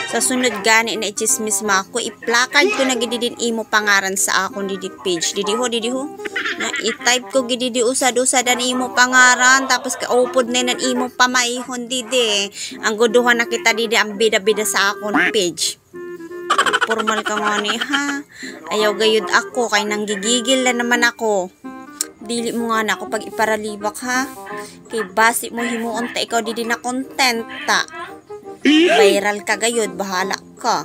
Sa sunod gani na i-chismis mo ako, i-placard ko na gidi din imo pangaran sa akong didi page. Didi ho. Na i-type ko gidi di usad-usad na imo pangaran, tapos kaupod na nan imo pamaihon didi. Ang guduhan na kita didi ang bida-bida sa akong page. Formal ka nga ni ha. Ayaw gayud ako, kay nanggigigil na naman ako. Dili mo nga na ako pag iparalibak ha. Kay basi mo himuon ta ikaw didi na content ta. Viral ka gayod, bahala ka.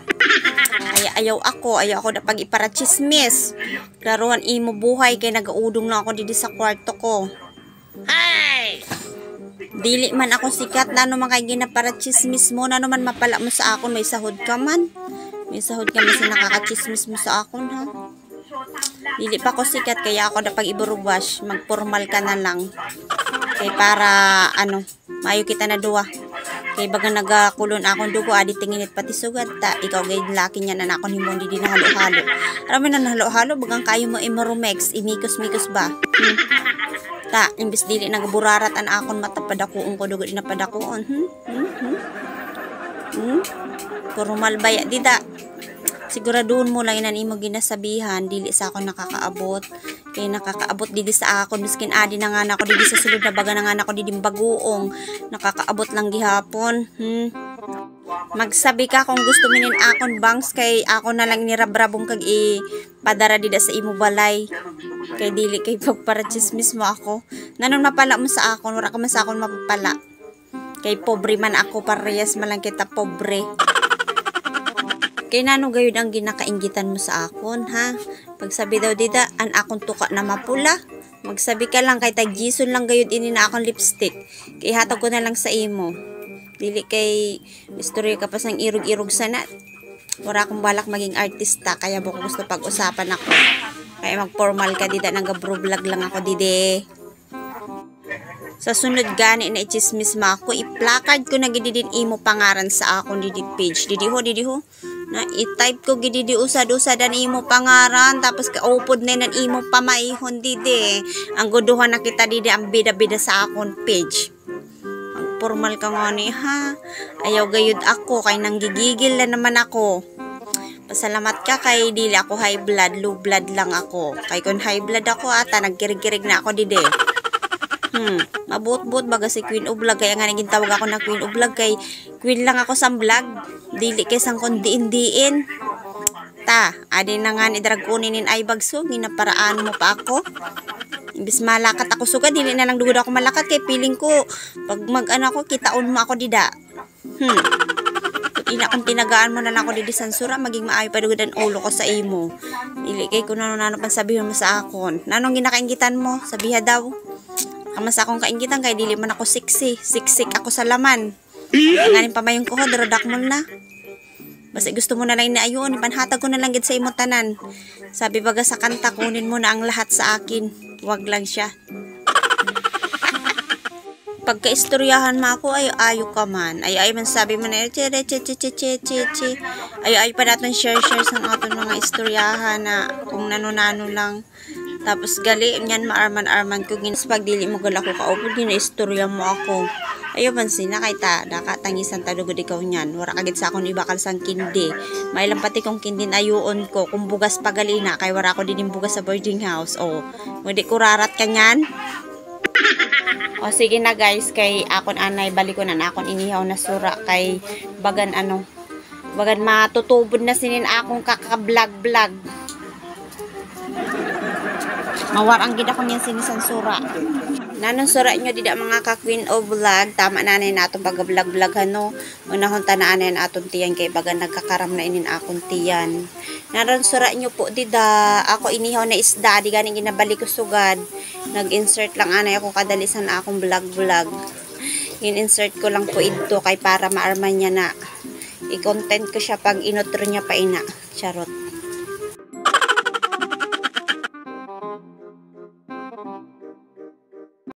Kaya ayaw ako na pag iparachismis. Klaruhan imo buhay kay nagaudong lang ako didi sa kwarto ko. Hey! Dili man ako sikat, nano man kay ginaparachismis mo, nano man mapala mo sa akon, may sahod ka man. May sahod ka man sa nakakachismis mo sa akon ha. Dili pa ako sikat, kaya ako na pag iburubash, magpormal ka na lang. Kay para mayo kita na duwa. Kay baga nagakulon akong dugo, adi tinginit pati sugad ta. Ikaw gayud laki niya na akon himo di na halo-halo. Arami na halo-halo, bagang kayo mo imarumex, imikos-mikos ba? Ta, imbis dili nagaburarat an akon matapadakuon ko dugo di napadakuon. Formal baya dida. Siguraduhon mo lang inan imo ginasabihan, dili sa akon nakakaabot. Kay nakakaabot didi sa akon, miskin adi na nga nako didi sa sulod na baga na nga nako didi baguong, nakakaabot lang gihapon. Magsabi ka kung gusto minin akon bangs, kay ako na lang nirabrabong kag padara dida sa imo balay. Kay dili kay pagparachismis mo ako. Nanon mapala mo sa akon, wala ka man sa akon mapapala. Kay pobre man ako, parehas man lang kita pobre. Kay nano gayud ang ginakainggitan mo sa akon ha. Pagsabi daw dida an akong tuka na mapula. Magsabi ka lang kay tag Jason lang gayud ini na akong lipstick. Kay hatag ko na lang sa imo. Dili kay istorya ka pa sang irog-irog sana. Wala akong balak maging artista, kaya mo ko gusto pag-usapan ako. Kaya mag-formal ka dida, nag-bro vlog lang ako dide. Sa sunod gani na i-chismis mo ako, i-placard ko na gidi din imo pangaran sa akong didi page. Didi ho. Na i-type ko gidi di usad-usad na imo pangaran, tapos kaupod na nan imo pamaihon didi. Ang guduhan na kita didi ang bida-bida sa akong page. Ang formal ka nga ni ha. Ayaw gayud ako, kay nanggigigil na naman ako. Pasalamat ka kay dili ako high blood, low blood lang ako. Kay kun high blood ako ata nagkirig-kirig na ako didi. Mabut-but baga si Queen of Vlog, kaya nga naging tawag ako na Queen of Vlog, kay Queen lang ako sa vlog, dili kay sang kondiin-diin ta. Adi na nga ni drag kunin ay bagso, ginaparaan mo pa ako. Imbis malakat ako suga, dili na lang dugod ako malakat, kay feeling ko pag mag-ano ako, kitaon mo ako dida. Ina kung tinagaan mo na lang ako didi sansura, maging maayo pa dugod ang ulo ko sa imo. Dili kay kung ano pan sabihin mo sa akon. Nanong ginakaingitan mo? Sabiha daw. Kamas akong kaingitan kay dili man ako siksi. Siksik ako sa laman. Nganin pamayong ko, darodak mo na. Basta gusto mo na lang inaayon, ipanhatag ko na lang gid sa imo tanan. Sabi baga sa kanta, kunin mo na ang lahat sa akin. Wag lang siya. Pagkaistoryahan mo ako, ayo ka man. Ay man sabi mo na, ay pa natin share sa aton mga istoryahan na kung nano-nano lang. Tapos gali, nyan maarman-arman ko, ginas pagdili mo gala ko kaupod, gina-istorya mo ako. Ayo man sina, kay ta, nakatangisan talugod ikaw nyan. Wara kagit sa akong ibakal sang kindi. May lang pati kong kindin ayuon ko, kung bugas pagalina, kay wara ko din bugas sa boarding house. O, hindi ko rarat ka nyan. O sige na guys, kay akon anay balik ko na akon inihaw na sura, kay bagan matutubod na sinin akong kaka-vlog. Mawarang gid ako niyan sinisan sura. Nanong sura nyo dida mga ka-Queen of Vlog, tama na natong pag-vlog no. Unahon tanaanan aton tiyan, kay baga nagkakaram na inin akong tiyan. Naron sura nyo po dida, ako inihaw na isda, di ganing ginabalik ko sugad. Nag-insert lang anay ako kadalisan na akong vlog. In-insert ko lang po ito kay para maarman niya na i-content ko siya pag inotro niya pa ina. Charot.